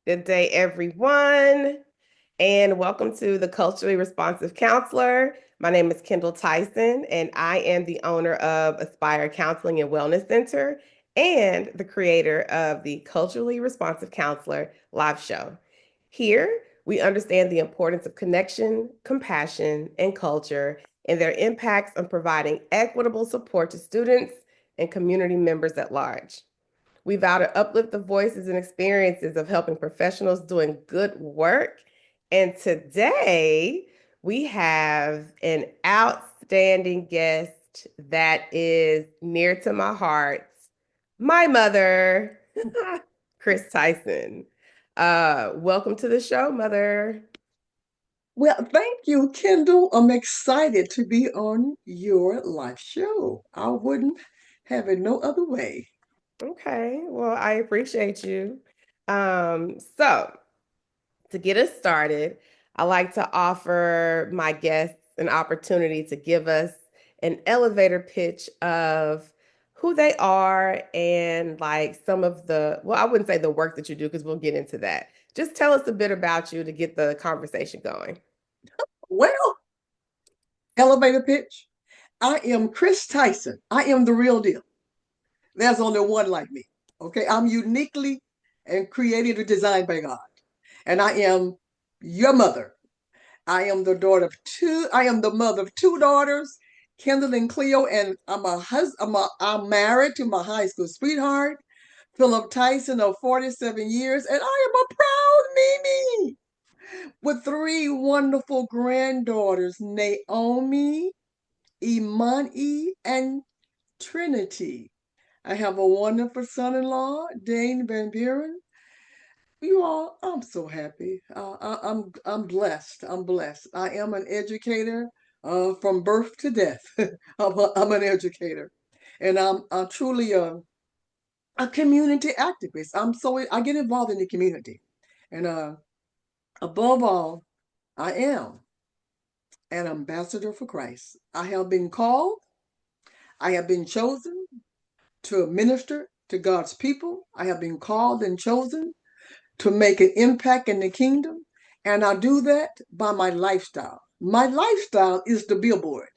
Good day, everyone, and welcome to the Culturally Responsive Counselor. My name is Kindall Tyson, and I am the owner of Aspire Counseling and Wellness Center and the creator of the Culturally Responsive Counselor live show. Here, we understand the importance of connection, compassion, and culture and their impacts on providing equitable support to students and community members at large. We vow to uplift the voices and experiences of helping professionals doing good work. And today we have an outstanding guest that is near to my heart, my mother, Chris Tyson. Welcome to the show, mother. Well, thank you, Kendall. I'm excited to be on your live show. I wouldn't have it no other way. Okay, well, I appreciate you. So to get us started, I like to offer my guests an opportunity to give us an elevator pitch of who they are and like some of the, well, I wouldn't say the work that you do because we'll get into that. Just tell us a bit about you to get the conversation going. Well, elevator pitch. I am Chris Tyson. I am the real deal. There's only one like me. Okay. I'm uniquely and created and designed by God. And I am your mother. I am the mother of two daughters, Kendall and Cleo, and I'm married to my high school sweetheart, Philip Tyson, of 47 years, and I am a proud Mimi with three wonderful granddaughters, Naomi, Imani, and Trinity. I have a wonderful son-in-law, Dane Van Buren. You all, I'm so happy. I'm blessed. I'm blessed. I am an educator from birth to death. I'm an educator, and I'm truly a community activist. I get involved in the community, and above all, I am an ambassador for Christ. I have been called. I have been chosen to minister to God's people. I have been called and chosen to make an impact in the kingdom. And I do that by my lifestyle. My lifestyle is the billboard.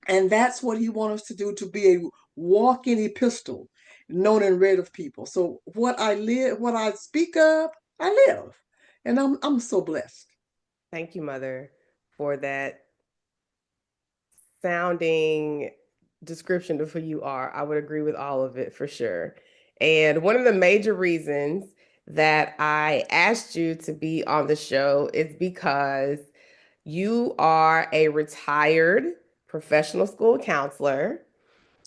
And that's what he wants us to do, to be a walking epistle, known and read of people. So what I live, what I speak of, I live. And I'm so blessed. Thank you, mother, for that sounding description of who you are. I would agree with all of it for sure. And one of the major reasons that I asked you to be on the show is because you are a retired professional school counselor.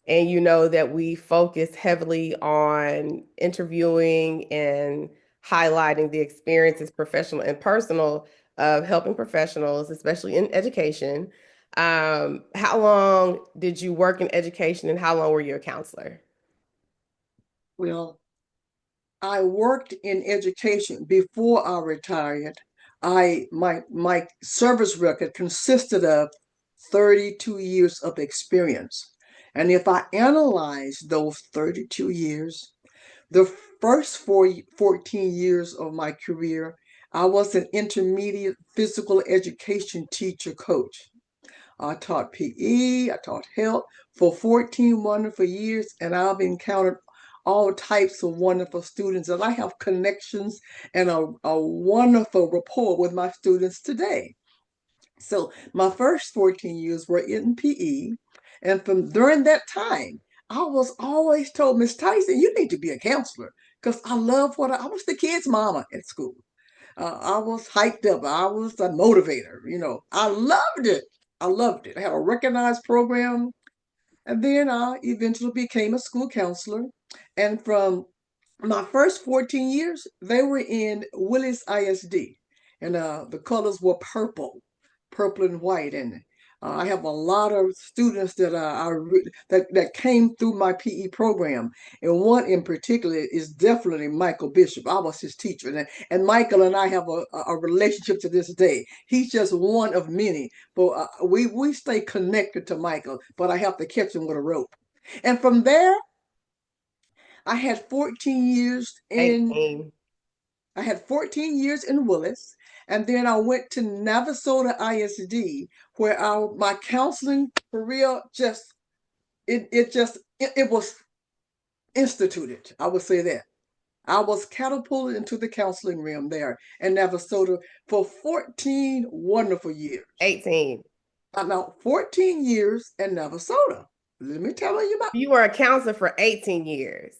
And you know that we focus heavily on interviewing and highlighting the experiences, professional and personal, of helping professionals, especially in education. How long did you work in education and how long were you a counselor? Well, I worked in education before I retired. My service record consisted of 32 years of experience. And if I analyze those 32 years, the first 14 years of my career, I was an intermediate physical education teacher coach. I taught PE, I taught health for 14 wonderful years, and I've encountered all types of wonderful students, and I have connections and a wonderful rapport with my students today. So my first 14 years were in PE, and from during that time, I was always told, Miss Tyson, you need to be a counselor because I love I was the kids' mama at school. I was hyped up. I was a motivator. I loved it. I loved it. I had a recognized program. And then I eventually became a school counselor. And from my first 14 years, they were in Willis ISD. And the colors were purple and white. And I have a lot of students that came through my PE program, and one in particular is definitely Michael Bishop. I was his teacher, and Michael and I have a relationship to this day. He's just one of many, but we stay connected to Michael. But I have to catch him with a rope. And from there, I had 14 years in 18. I had 14 years in Willis, and then I went to Navasota ISD, where my counseling career just it was instituted. I would say that. I was catapulted into the counseling realm there in Navasota for 14 wonderful years. 18. Now, 14 years in Navasota. Let me tell you about. You were a counselor for 18 years.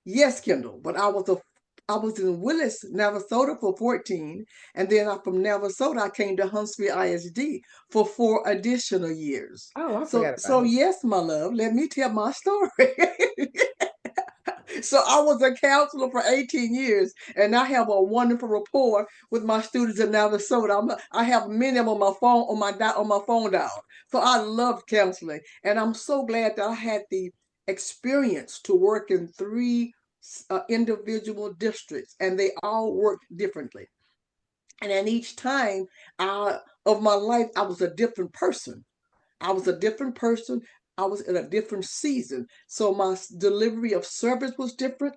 Yes, Kindall, but I was in Willis, Navasota for 14, and then from Navasota I came to Huntsville ISD for 4 additional years. Oh, I So forgot about so it. yes, my love, let me tell my story. So I was a counselor for 18 years, and I have a wonderful rapport with my students in Navasota. I have many of them on my phone on my phone dial. So I love counseling, and I'm so glad that I had the experience to work in three individual districts, and they all work differently. And in each time of my life, I was a different person. I was a different person. I was in a different season. So my delivery of service was different.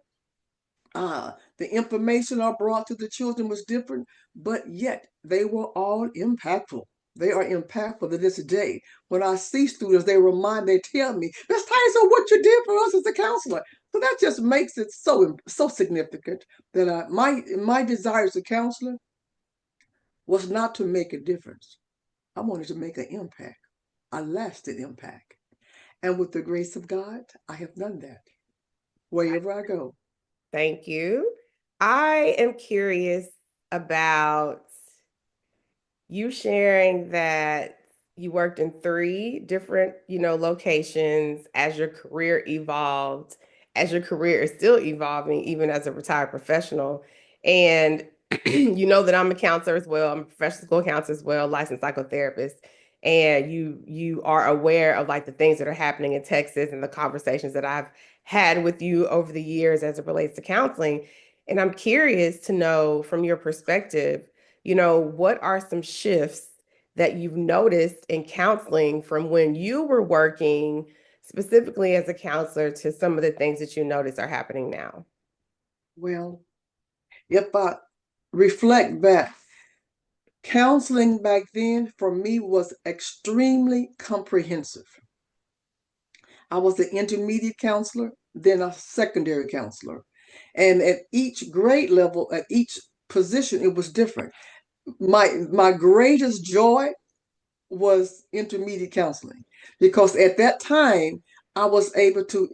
The information I brought to the children was different, but yet they were all impactful. They are impactful to this day. When I see students, they tell me, Miss Tyson, what you did for us as a counselor. So that just makes it so significant that my desire as a counselor was not to make a difference. I wanted to make an impact, a lasting impact. And with the grace of God, I have done that wherever I go. Thank you. I am curious about you sharing that you worked in three different, locations as your career evolved, as your career is still evolving, even as a retired professional. And you know that I'm a counselor as well. I'm a professional school counselor as well, licensed psychotherapist. And you are aware of like the things that are happening in Texas and the conversations that I've had with you over the years as it relates to counseling. And I'm curious to know from your perspective, what are some shifts that you've noticed in counseling from when you were working specifically as a counselor to some of the things that you notice are happening now? Well, if I reflect back, counseling back then for me was extremely comprehensive. I was an intermediate counselor, then a secondary counselor. And at each grade level, at each position, it was different. My greatest joy was intermediate counseling because at that time I was able to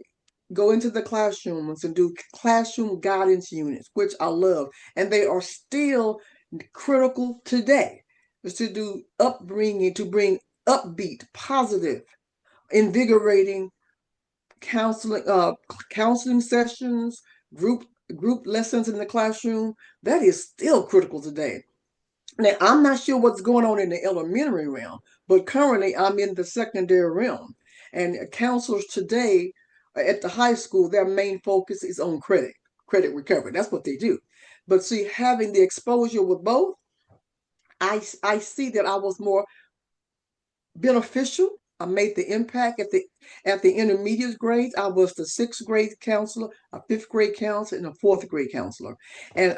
go into the classrooms and do classroom guidance units, which I love, and they are still critical today. Is to do upbringing, to bring upbeat, positive, invigorating counseling sessions, group group lessons in the classroom. That is still critical today. Now, I'm not sure what's going on in the elementary realm, but currently I'm in the secondary realm. And counselors today at the high school, their main focus is on credit recovery. That's what they do. But see, having the exposure with both, I see that I was more beneficial. I made the impact at the intermediate grades. I was the sixth grade counselor, a fifth grade counselor, and a fourth grade counselor. And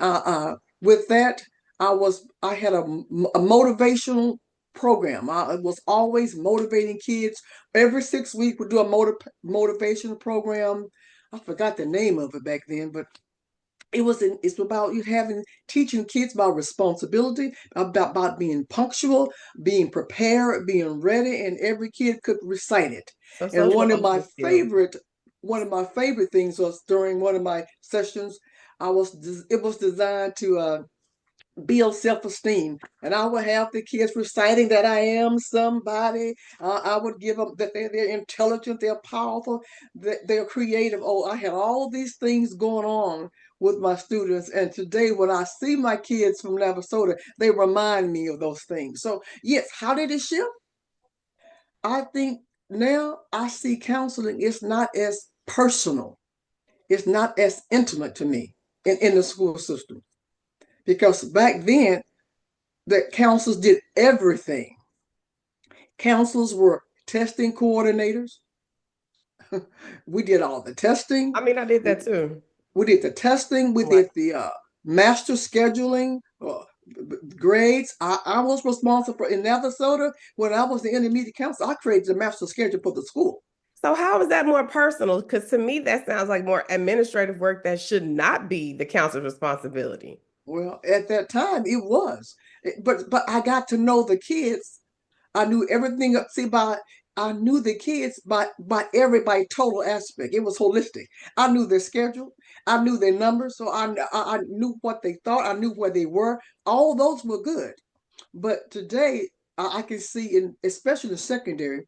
with that, I had a motivational program. I was always motivating kids. Every 6 weeks, we do a motivational program. I forgot the name of it back then, but it's about you having teaching kids about responsibility, about being punctual, being prepared, being ready, and every kid could recite it. So And social emotional skills. one of my favorite things was during one of my sessions, it was designed to build self-esteem, and I would have the kids reciting that I am somebody. I would give them that they're intelligent, they're powerful, that they're creative. Oh, I had all these things going on with my students, and today when I see my kids from Navasota, they remind me of those things. So yes, how did it shift? I think now I see counseling is not as personal, it's not as intimate to me in the school system, because back then that counselors did everything. Counselors were testing coordinators. We did all the testing. I mean, I did We, that too. we did the testing. We Like, did the master scheduling, grades. I was responsible for in Navasota when I was the intermediate counselor. I created the master schedule for the school. So how is that more personal? Because to me, that sounds like more administrative work that should not be the counselor's responsibility. Well, at that time it was, but I got to know the kids. I knew everything. See, I knew the kids by total aspect. It was holistic. I knew their schedule. I knew their numbers, so I knew what they thought. I knew where they were. All those were good. But today, I can see in especially the secondary,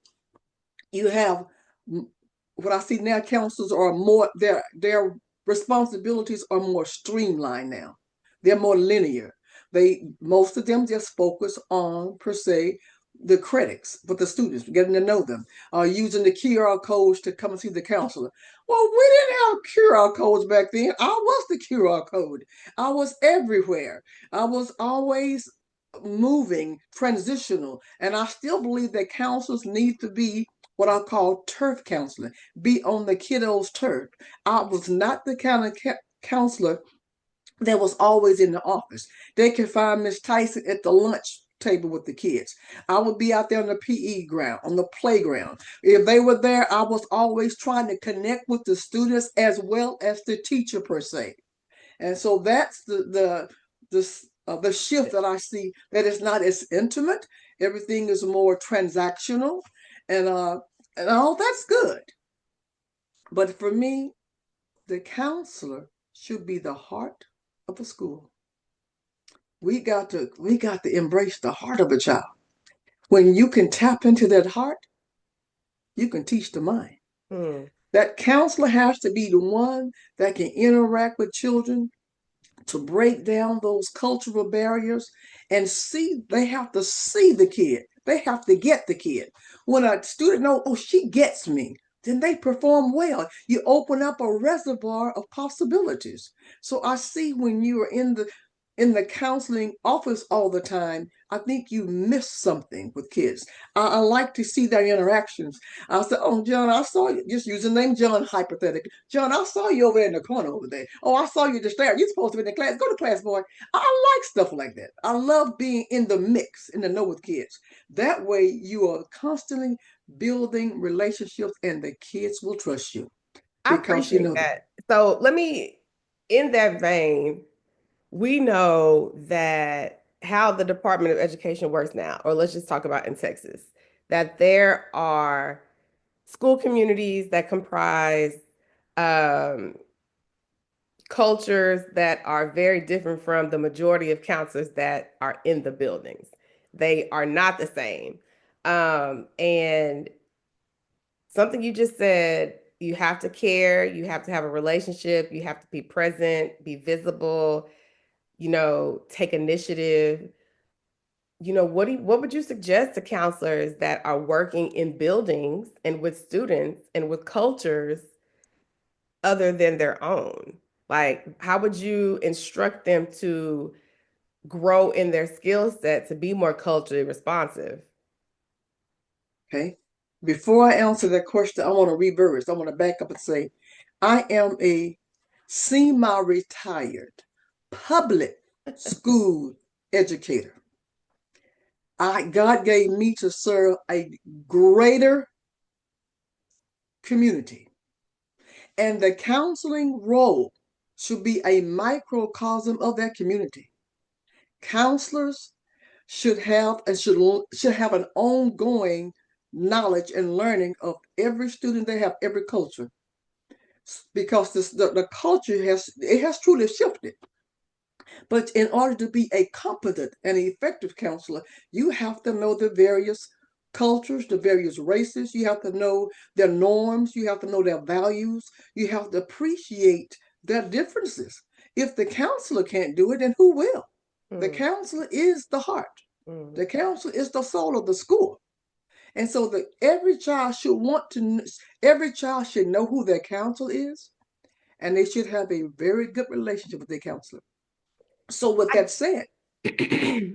you have what I see now. Counselors are more their responsibilities are more streamlined now. They're more linear. They most of them just focus on per se the critics for the students, getting to know them, using the QR codes to come and see the counselor. Well, we didn't have QR codes back then. I was the QR code. I was everywhere. I was always moving, transitional, and I still believe that counselors need to be what I call turf counseling, be on the kiddos' turf. I was not the kind of counselor that was always in the office. They could find Miss Tyson at the lunch table with the kids. I would be out there on the PE ground, on the playground. If they were there, I was always trying to connect with the students as well as the teacher per se. And so that's the shift that I see. That is not as intimate. Everything is more transactional, and all that's good. But for me, the counselor should be the heart of the school. We got to embrace the heart of a child. When you can tap into that heart, you can teach the mind. Hmm. That counselor has to be the one that can interact with children to break down those cultural barriers and see. They have to see the kid. They have to get the kid. When a student knows, oh, she gets me, then they perform well. You open up a reservoir of possibilities. So I see when you are in the counseling office all the time, I think you miss something with kids. I like to see their interactions. I said, "Oh, John, I saw you." Just use the name John hypothetically. John, I saw you over there in the corner over there. Oh, I saw you just there. You're supposed to be in the class. Go to class, boy. I like stuff like that. I love being in the mix, in the know with kids. That way, you are constantly building relationships, and the kids will trust you I because you appreciate know them. that. So let me, in that vein, we know that how the Department of Education works now, or let's just talk about in Texas, that there are school communities that comprise um, cultures that are very different from the majority of counselors that are in the buildings. They are not the same. And something you just said, you have to care, you have to have a relationship, you have to be present, be visible, take initiative. What would you suggest to counselors that are working in buildings and with students and with cultures other than their own? Like, how would you instruct them to grow in their skill set to be more culturally responsive? Okay. Before I answer that question, I want to reverse. I want to back up and say, I am a semi-retired public school educator. God gave me to serve a greater community. And the counseling role should be a microcosm of that community. Counselors should have an ongoing knowledge and learning of every student. They have every culture because the culture has truly shifted. But in order to be a competent and effective counselor, you have to know the various cultures, the various races. You have to know their norms. You have to know their values. You have to appreciate their differences. If the counselor can't do it, then who will? The Mm, counselor is the heart. mm. The counselor is the soul of the school. And so every child should know who their counselor is, and they should have a very good relationship with their counselor. So with I that said,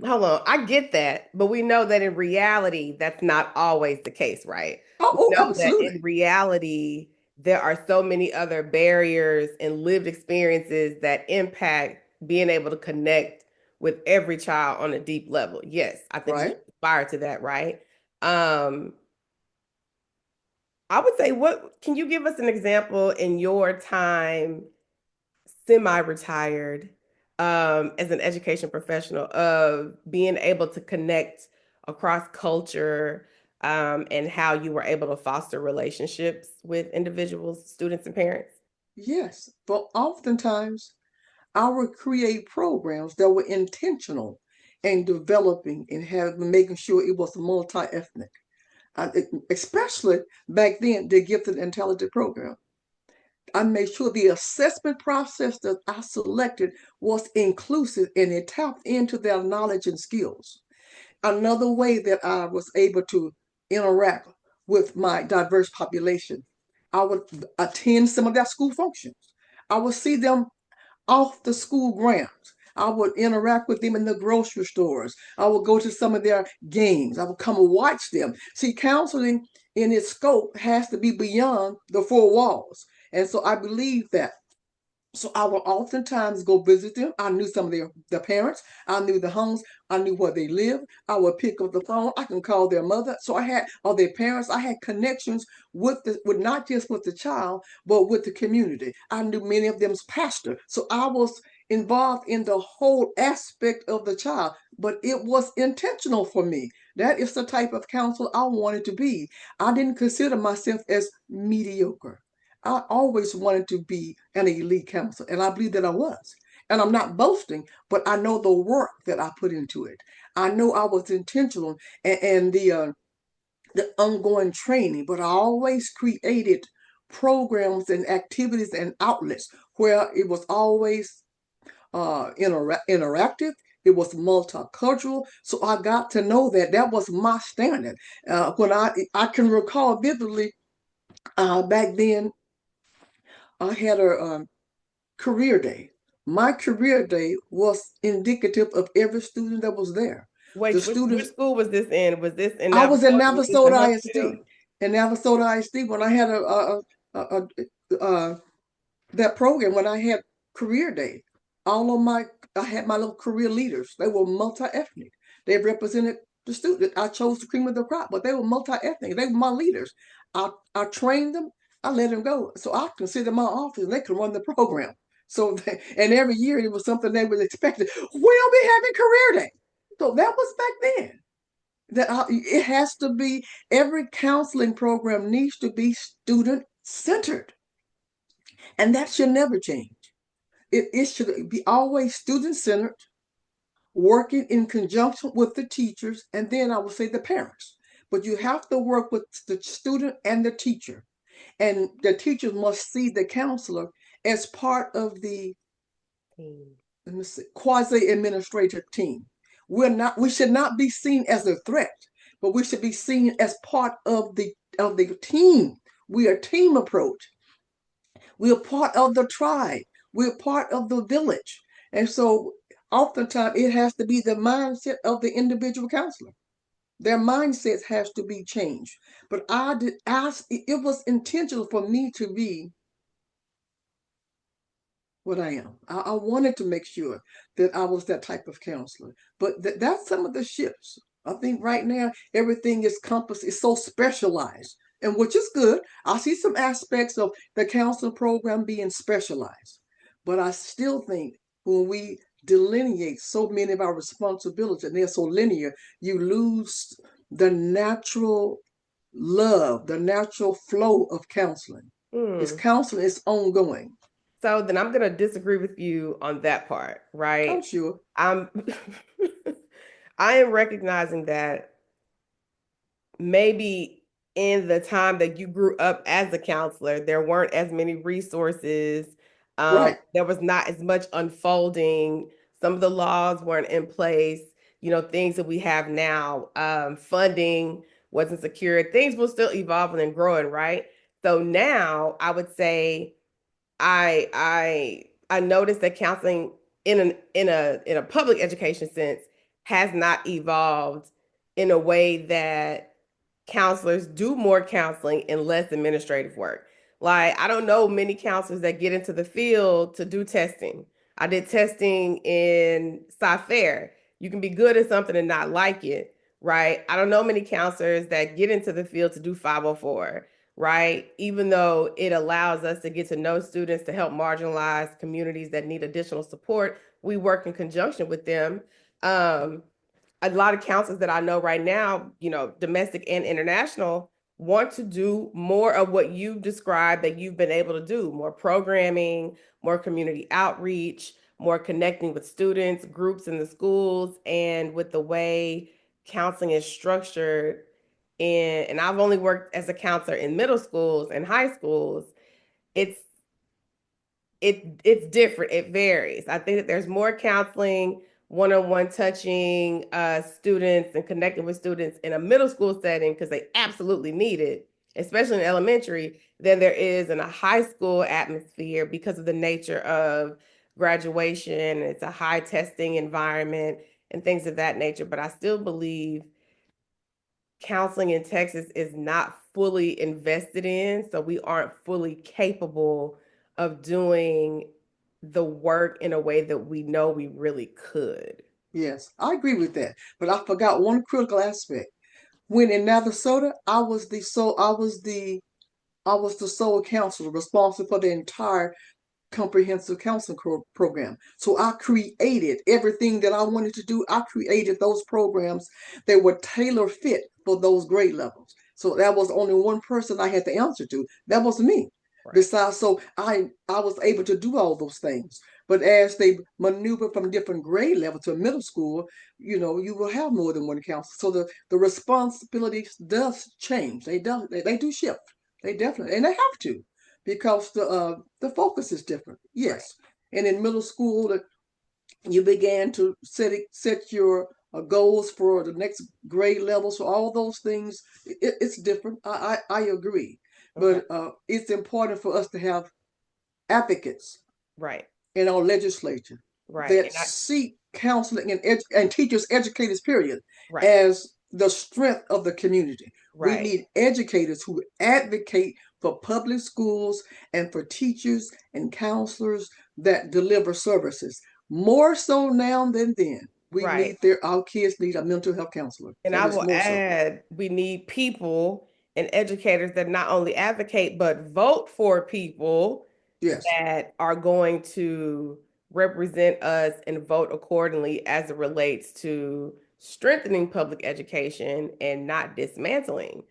hold on, I get that, but we know that in reality, that's not always the case, right? oh, We oh, know that absolutely. in reality, there are so many other barriers and lived experiences that impact being able to connect with every child on a deep level. Yes, I think we right? should aspire to that, right? Um, I would say, what can you give us an example in your time, semi-retired, as an education professional, of being able to connect across culture, and how you were able to foster relationships with individuals, students, and parents? Yes, but oftentimes I would create programs that were intentional in developing and having making sure it was multi-ethnic. Especially back then, the gifted and talented program. I made sure the assessment process that I selected was inclusive and it tapped into their knowledge and skills. Another way that I was able to interact with my diverse population, I would attend some of their school functions. I would see them off the school grounds. I would interact with them in the grocery stores. I would go to some of their games. I would come and watch them. See, counseling in its scope has to be beyond the four walls. And so I believe that. So I would oftentimes go visit them. I knew some of their parents. I knew the homes. I knew where they lived. I would pick up the phone. I can call their mother. So I had, or their parents. I had connections with not just with the child, but with the community. I knew many of them's pastor. So I was involved in the whole aspect of the child. But it was intentional for me. That is the type of counselor I wanted to be. I didn't consider myself as mediocre. I always wanted to be an elite counselor, and I believe that I was. And I'm not boasting, but I know the work that I put into it. I know I was intentional and the ongoing training, but I always created programs and activities and outlets where it was always interactive. It was multicultural, so I got to know that that was my standard. When I can recall vividly back then, I had a career day. My career day was indicative of every student that was there. The Wait, which students, school was this in? Was this in I was in Navajo, Eastern Navasota Huntsville? ISD. In Navasota ISD, when I had a that program, when I had career day, all of my I had my little career leaders. They were multi-ethnic. They represented the student. I chose the cream of the crop, but they were multi-ethnic. They were my leaders. I trained them. I let them go. So I consider my office, and they can run the program. And every year it was something they was expected. We'll be having career day. So that was back then. It has to be, every counseling program needs to be student centered, and that should never change. It should be always student centered, working in conjunction with the teachers, and then I would say the parents. But you have to work with the student and the teacher. And the teachers must see the counselor as part of the quasi administrative team. We should not be seen as a threat, but we should be seen as part of the team. We are team approach. We are part of the tribe. We're part of the village. And so oftentimes it has to be the mindset of the individual counselor. Their mindset has to be changed. But I did ask, it was intentional for me to be what I am. I wanted to make sure that I was that type of counselor. But that's some of the shifts. I think right now everything is compass is so specialized, and which is good. I see some aspects of the counseling program being specialized, but I still think when we delineate so many of our responsibilities and they're so linear, you lose the natural love, the natural flow of counseling. It's Hmm. counseling is ongoing. So then I'm gonna disagree with you on that part, I'm right? sure. I'm I am recognizing that maybe in the time that you grew up as a counselor, there weren't as many resources. Right. There was not as much unfolding. Some of the laws weren't in place, things that we have now. Funding wasn't secured. Things were still evolving and growing, right? So now I would say I noticed that counseling in a public education sense has not evolved in a way that counselors do more counseling and less administrative work. Like, I don't know many counselors that get into the field to do testing. I did testing in sci You can be good at something and not like it, right? I don't know many counselors that get into the field to do 504, right? Even though it allows us to get to know students to help marginalized communities that need additional support, we work in conjunction with them. Um, a lot of counselors that I know right now, domestic and international, want to do more of what you've described that you've been able to do, more programming, more community outreach, more connecting with students, groups in the schools, and with the way counseling is structured. And I've only worked as a counselor in middle schools and high schools. It's it's different. It varies. I think that there's more counseling, one-on-one touching students and connecting with students in a middle school setting because they absolutely need it, especially in elementary, than there is in a high school atmosphere because of the nature of graduation. It's a high testing environment and things of that nature. But I still believe counseling in Texas is not fully invested in, so we aren't fully capable of doing the work in a way that we know we really could. Yes, I agree with that. But I forgot one critical aspect. When in Navasota, I was the sole counselor responsible for the entire comprehensive counseling program. So I created everything that I wanted to do. I created those programs that were tailor fit for those grade levels. So that was only one person I had to answer to. That was me. Right, Besides, so I was able to do all those things. But as they maneuver from different grade level to middle school, you will have more than one counselor. So the responsibilities does change. They do shift. They definitely, and they have to, because the focus is different. right, Yes, and in middle school, you began to set your goals for the next grade level. So all those things, it's different. I agree, okay, but it's important for us to have advocates right, in our legislature right, that see counseling and teachers, educators, period, right, as the strength of the community. We right, need educators who advocate for public schools and for teachers and counselors that deliver services. More so now than then. right. Our kids need a mental health counselor. And That I is will more so. add, we need people and educators that not only advocate, but vote for people Yes. that are going to represent us and vote accordingly as it relates to strengthening public education and not dismantling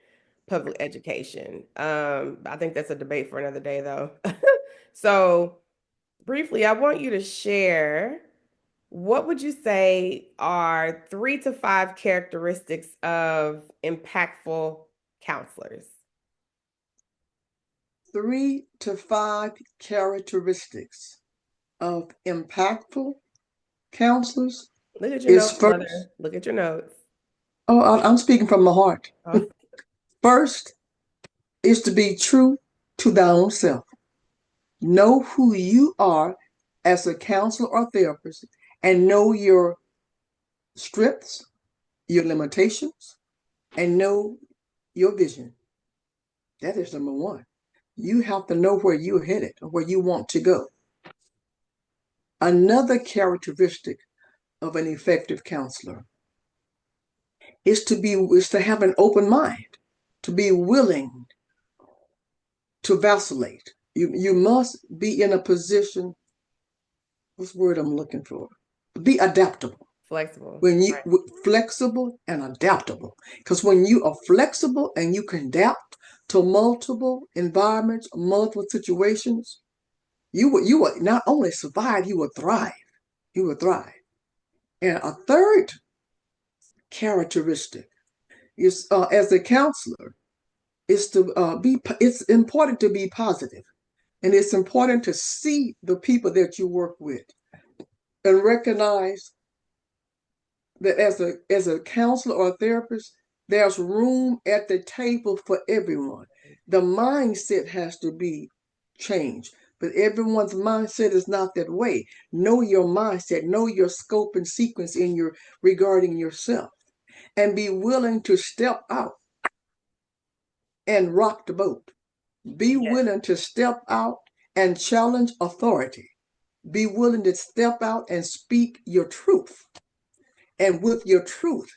public education. I think that's a debate for another day, though. So, briefly, I want you to share what would you say are 3 to 5 characteristics of impactful counselors? 3 to 5 characteristics of impactful counselors Look at your is notes, first. mother. Look at your notes. Oh, I'm speaking from my heart. Oh, First is to be true to thy own self. Know who you are as a counselor or therapist and know your strengths, your limitations, and know your vision. That is number one. You have to know where you're headed or where you want to go. Another characteristic of an effective counselor is to have an open mind, to be willing to vacillate. You must be in a position, what's the word I'm looking for? Be adaptable. flexible. When you Right. flexible and adaptable. Because when you are flexible and you can adapt to multiple environments, multiple situations, you will not only survive, you will thrive. You will thrive. And a third characteristic is, as a counselor, is to be. It's important to be positive, and it's important to see the people that you work with and recognize that as a counselor or a therapist, there's room at the table for everyone. The mindset has to be changed, but everyone's mindset is not that way. Know your mindset, know your scope and sequence in your regarding yourself, and be willing to step out and rock the boat. Be Yes. willing to step out and challenge authority. Be willing to step out and speak your truth. And with your truth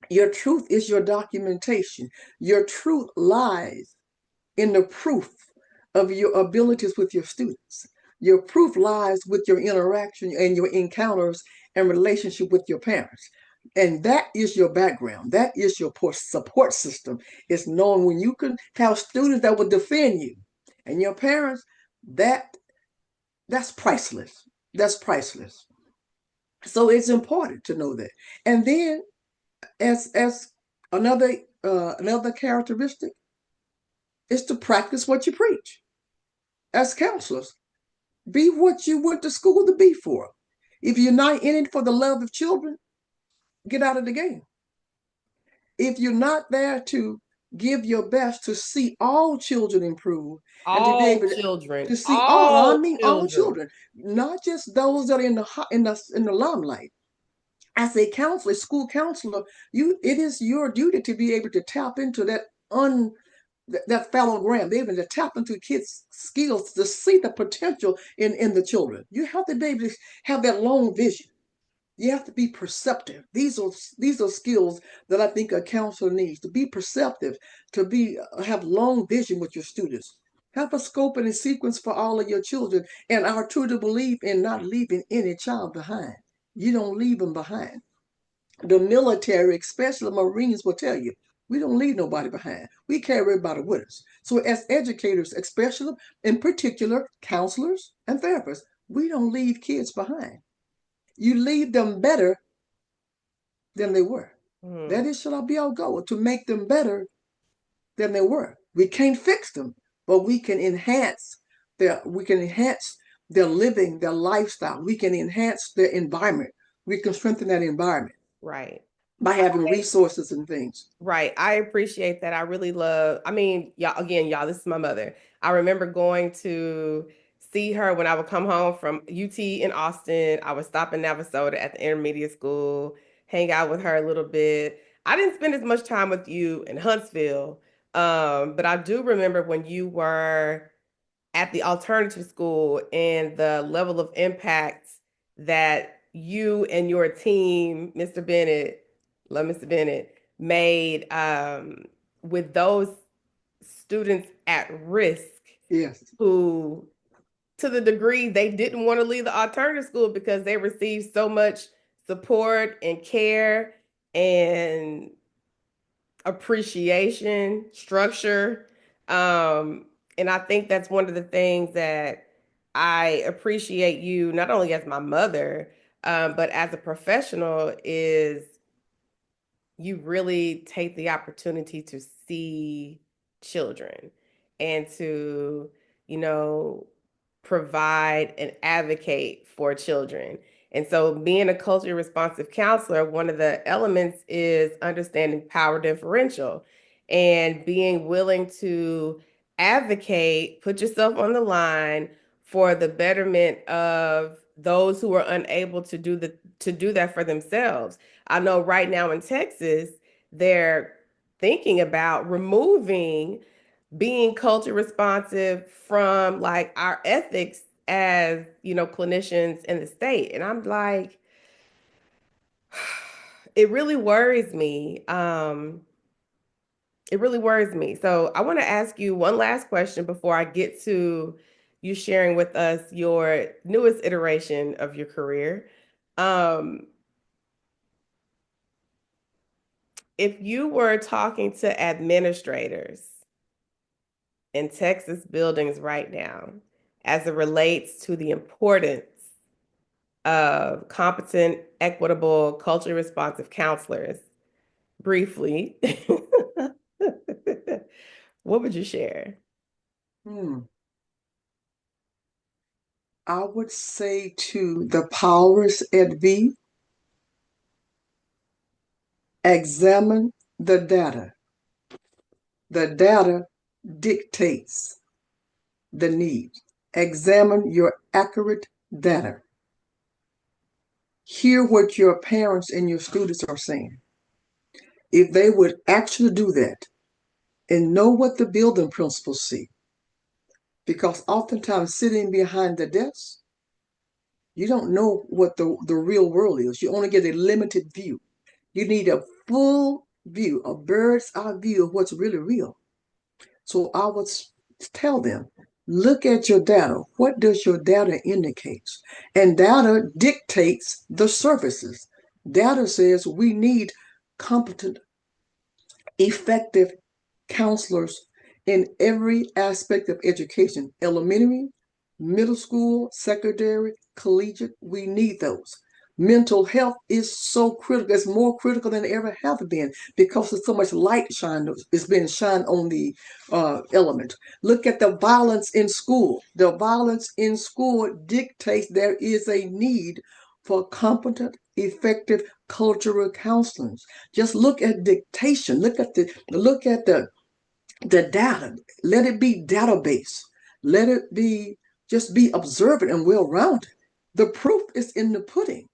is your documentation. Your truth lies in the proof of your abilities with your students. Your proof lies with your interaction and your encounters and relationship with your parents. And that is your background. That is your support system. It's knowing when you can have students that will defend you and your parents, that that's priceless. That's priceless. So it's important to know that. And then as another characteristic is to practice what you preach. As counselors, be what you went to school to be for. If you're not in it for the love of children, get out of the game. If you're not there to give your best to see all children improve and to be All able children, to see all, I all mean all children. children, not just those that are in the limelight. As a counselor, school counselor, it is your duty to be able to tap into that fallow ground, be able to tap into kids' skills to see the potential in the children. You have to be able to have that long vision. You have to be perceptive. These are skills that I think a counselor needs to be perceptive, to be have long vision with your students. Have a scope and a sequence for all of your children, and are true to believe in not leaving any child behind. You don't leave them behind. The military, especially the Marines, will tell you we don't leave nobody behind. We carry everybody with us. So, as educators, especially in particular, counselors and therapists, we don't leave kids behind. You leave them better than they were. Hmm. That is, shall be our goal, to make them better than they were. We can't fix them, but we can enhance their living, their lifestyle. We can enhance their environment. We can strengthen that environment Right. by having resources and things. Right. I appreciate that. I really love, I mean, y'all, again, y'all, this is my mother. I remember going to see her when I would come home from UT in Austin. I would stop in Navasota at the intermediate school, hang out with her a little bit. I didn't spend as much time with you in Huntsville, but I do remember when you were at the alternative school and the level of impact that you and your team, Mr. Bennett, love Mr. Bennett, made with those students at risk Yes, who, to the degree they didn't want to leave the alternative school because they received so much support and care and appreciation, structure. And I think that's one of the things that I appreciate you, not only as my mother, but as a professional, is you really take the opportunity to see children and to, you know, provide and advocate for children. And so, being a culturally responsive counselor, one of the elements is understanding power differential and being willing to advocate, put yourself on the line for the betterment of those who are unable to do that for themselves. I know right now in Texas, they're thinking about removing being culture responsive from like our ethics as, clinicians in the state. And I'm like, it really worries me. It really worries me. So I want to ask you one last question before I get to you sharing with us your newest iteration of your career. Um, if you were talking to administrators in Texas buildings right now as it relates to the importance of competent, equitable, culturally responsive counselors, briefly, what would you share? hmm. I would say to the powers at be, examine the data. The data dictates the need. Examine your accurate data. Hear what your parents and your students are saying. If they would actually do that and know what the building principals see, because oftentimes sitting behind the desk You don't know what the real world is. You only get a limited view. You need a full view, a bird's eye view of what's really real. So I would tell them, look at your data. What does your data indicate? And data dictates the services. Data says we need competent, effective counselors in every aspect of education, elementary, middle school, secondary, collegiate. We need those. Mental health is so critical. It's more critical than it ever have been because there's so much light shine is being shined on the element. Look at the violence in school. The violence in school dictates there is a need for competent, effective cultural counselors. Just look at dictation. Look at the data. Let it be database. Let it be just be observant and well rounded. The proof is in the pudding.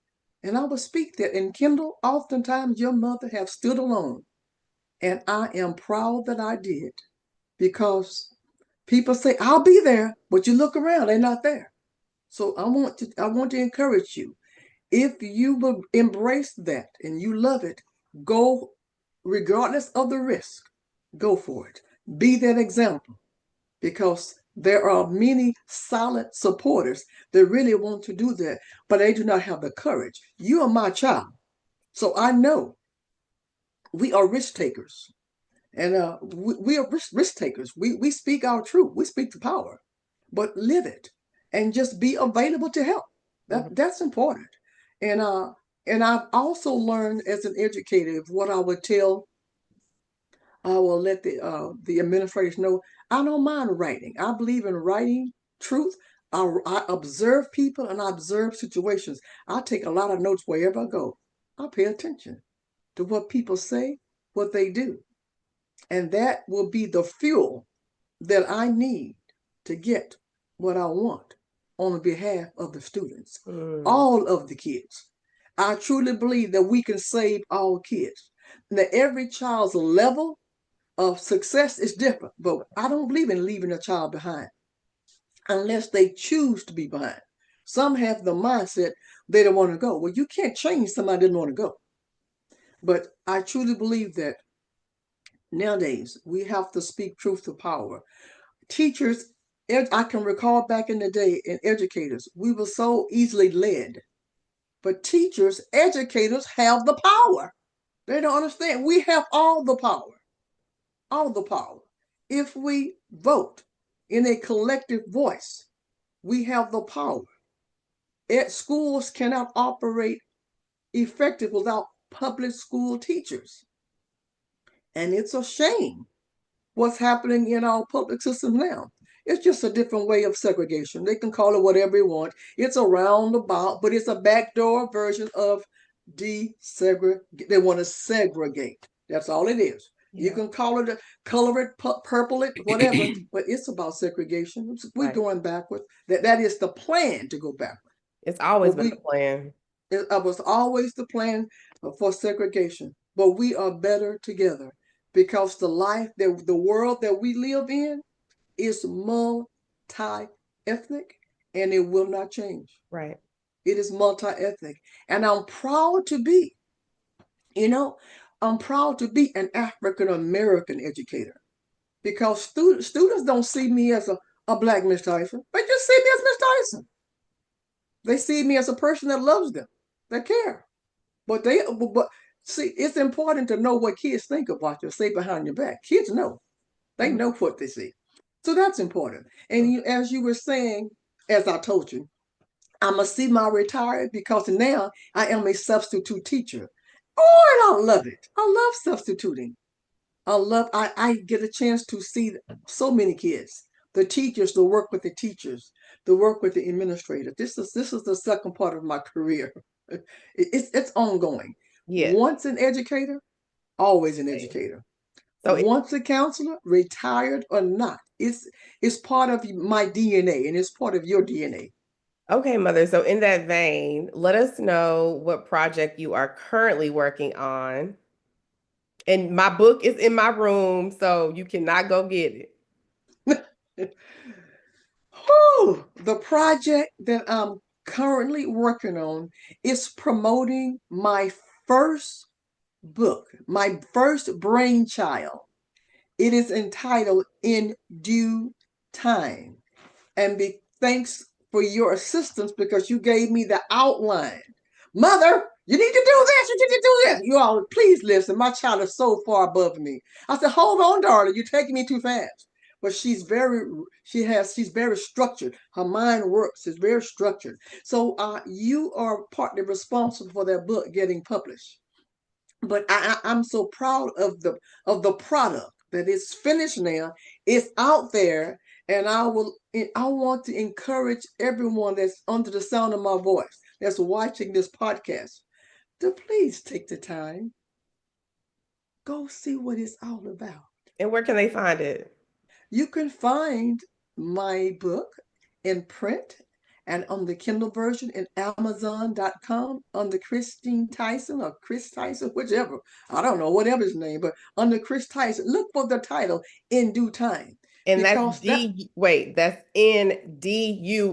And I will speak that in Kindall, oftentimes your mother have stood alone. And I am proud that I did because people say, I'll be there, but you look around, they're not there. So I want to encourage you. If you will embrace that and you love it, go regardless of the risk. Go for it. Be that example because there are many silent supporters that really want to do that, but they do not have the courage. You are my child. So I know we are risk takers. And we are risk takers. We speak our truth. We speak the power, but live it and just be available to help. Mhm. That's important. And and I've also learned as an educator what I would tell. I will let the administrators know. I don't mind writing. I believe in writing truth. I observe people and I observe situations. I take a lot of notes wherever I go. I pay attention to what people say, what they do. And that will be the fuel that I need to get what I want on behalf of the students, Mm. all of the kids. I truly believe that we can save all kids. Now, every child's level of success is different, but I don't believe in leaving a child behind unless they choose to be behind. Some have the mindset they don't want to go. Well, you can't change somebody that doesn't want to go. But I truly believe that nowadays we have to speak truth to power. Teachers, I can recall back in the day, and educators, we were so easily led. But teachers, educators have the power. They don't understand. We have all the power, all the power. If we vote in a collective voice, we have the power. Schools cannot operate effective without public school teachers. And it's a shame what's happening in our public system now. It's just a different way of segregation. They can call it whatever they want. It's a roundabout, but it's a backdoor version of desegregate. They want to segregate. That's all it is. You Yeah. can call it, color it, purple it, whatever, but it's about segregation. We're Right. going backwards. That is the plan to go backward. It's always But been the plan. it was always the plan for segregation. But we are better together because the world that we live in is multi-ethnic and it will not change. Right. It is multi-ethnic. And I'm proud to be, you know, I'm proud to be an African American educator because students don't see me as a black Miss Tyson. They just see me as Miss Tyson. They see me as a person that loves them, that care. But see, it's important to know what kids think about you, say behind your back. Kids know. They Mhm. know what they see. So that's important. And as you were saying, as I told you, I'm gonna see my retired because now I am a substitute teacher. Oh, and I love it. I love substituting. I get a chance to see so many kids, the teachers, to work with the teachers, to work with the administrators. This is the second part of my career. It's ongoing. Yeah. Once an educator, always an educator. So, Once a counselor, retired or not, it's part of my DNA and it's part of your DNA. okay, Mother. So, in that vein, let us know what project you are currently working on. And my book is in my room, so you cannot go get it. Whew, the project that I'm currently working on is promoting my first book, my first brainchild. It is entitled In Due Time. And be thanks for your assistance because you gave me the outline. Mother, you need to do this, you need to do this. You all, please listen. My child is so far above me. I said, hold on, darling, you're taking me too fast. But she's very structured. Her mind works, it's very structured. So you are partly responsible for that book getting published. But I'm so proud of the product that is finished now. It's out there, and I want to encourage everyone that's under the sound of my voice that's watching this podcast to please take the time, go see what it's all about. And where can they find it? You can find my book in print and on the Kindle version in Amazon.com under Christine Tyson or Chris Tyson, whichever. I don't know, whatever his name, but under Chris Tyson, look for the title In Due Time. And that's Because that, that's NDUE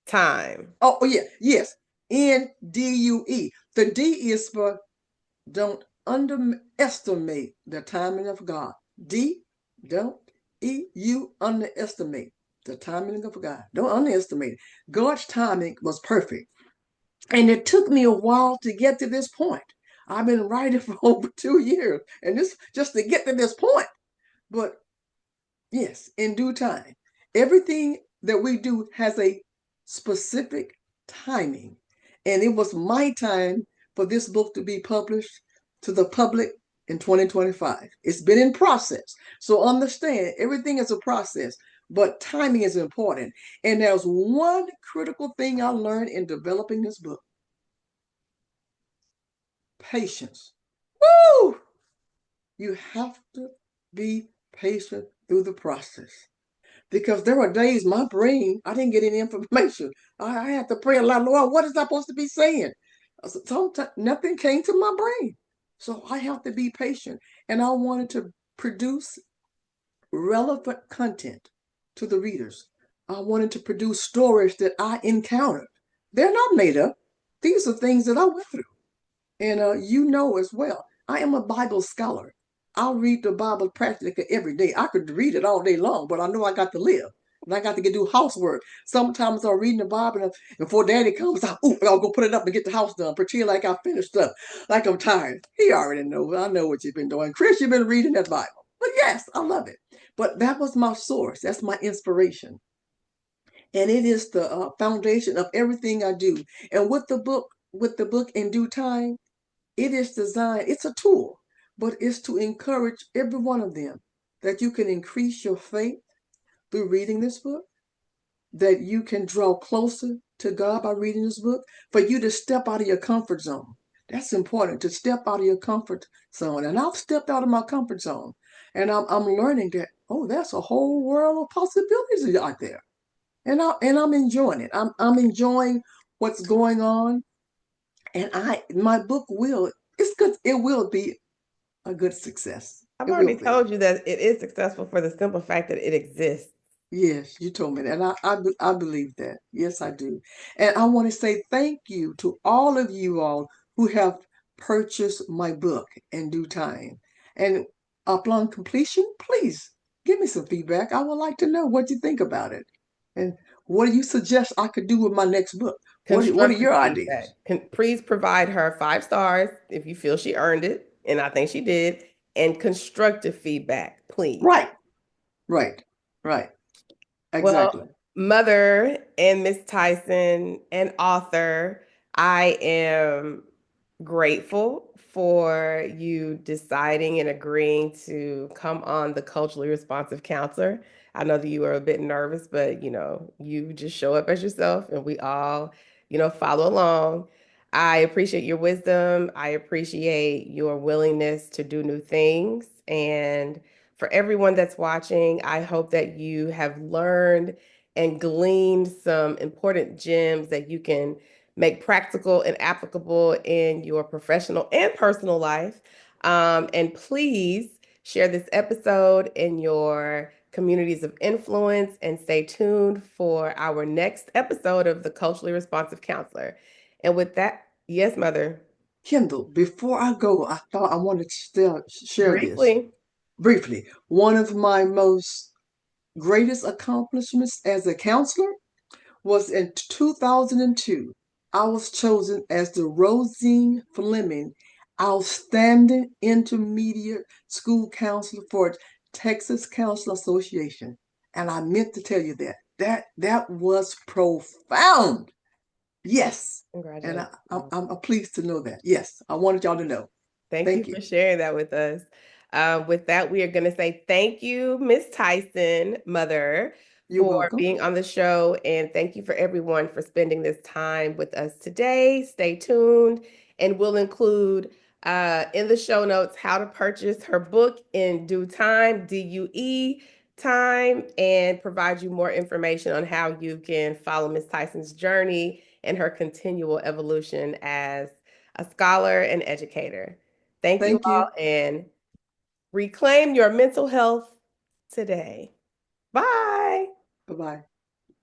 time. oh yeah, yes, NDUE. The D is for don't underestimate the timing of God. D, don't you underestimate the timing of God. Don't underestimate it. God's timing was perfect. And it took me a while to get to this point. I've been writing for over 2 years, and this just to get to this point. But yes, in due time. Everything that we do has a specific timing. And it was my time for this book to be published to the public in 2025. It's been in process. So understand everything is a process, but timing is important. And there's one critical thing I learned in developing this book: patience. Woo! You have to be patient through the process because there were days my brain, I didn't get any information. I had to pray a lot. Lord, what is I supposed to be saying? Sometimes nothing came to my brain. So I have to be patient. And I wanted to produce relevant content to the readers. I wanted to produce stories that I encountered. They're not made up. These are things that I went through. And you know as well, I am a Bible scholar. I'll read the Bible practically every day. I could read it all day long, but I know I got to live. And I got to get do housework. Sometimes I'm reading the Bible, and before Daddy comes, I'll go put it up and get the house done. Pretend like I finished up, like I'm tired. He already knows. I know what you've been doing. Chris, you've been reading that Bible. But yes, I love it. But that was my source. That's my inspiration. And it is the foundation of everything I do. And with the book in due time, it is designed, it's a tool, but it's to encourage every one of them that you can increase your faith through reading this book, that you can draw closer to God by reading this book, for you to step out of your comfort zone. That's important, to step out of your comfort zone. And I've stepped out of my comfort zone, and I'm learning that, oh, that's a whole world of possibilities out there. And I'm enjoying it. I'm enjoying what's going on. And my book will, it's good, it will be a good success. I've It will already be. told you that it is successful for the simple fact that it exists. Yes, you told me that. And I believe that. Yes, I do. And I want to say thank you to all of you all who have purchased my book in due time. And upon completion, please give me some feedback. I would like to know what you think about it. And what do you suggest I could do with my next book? What are Constructive your ideas? feedback. Please provide her 5 stars if you feel she earned it, and I think she did, and constructive feedback, please. Right, right, right. Well, Exactly. mother and Miss Tyson and author, I am grateful for you deciding and agreeing to come on the culturally responsive counselor. I know that you were a bit nervous, but you just show up as yourself and we all, follow along. I appreciate your wisdom. I appreciate your willingness to do new things. And for everyone that's watching, I hope that you have learned and gleaned some important gems that you can make practical and applicable in your professional and personal life. And please share this episode in your communities of influence, and stay tuned for our next episode of the Culturally Responsive Counselor. And with that, yes, Mother, Kindle, before I go, I thought I wanted to still share this briefly. briefly. One of my most greatest accomplishments as a counselor was in 2002. I was chosen as the Rosine Fleming Outstanding Intermediate School Counselor for Texas Counselor Association. And I meant to tell you that. That was profound. Yes. And Congratulations. I'm pleased to know that. Yes. I wanted y'all to know. Thank you Thank for you. sharing that with us. With that, we are going to say thank you, Miss Tyson, Mother, You're for welcome. being on the show. And thank you for everyone for spending this time with us today. Stay tuned, and we'll include in the show notes how to purchase her book in due time, DUE time, and provide you more information on how you can follow Miss Tyson's journey and her continual evolution as a scholar and educator. Thank you Thank all you. and reclaim your mental health today. Bye. Bye bye.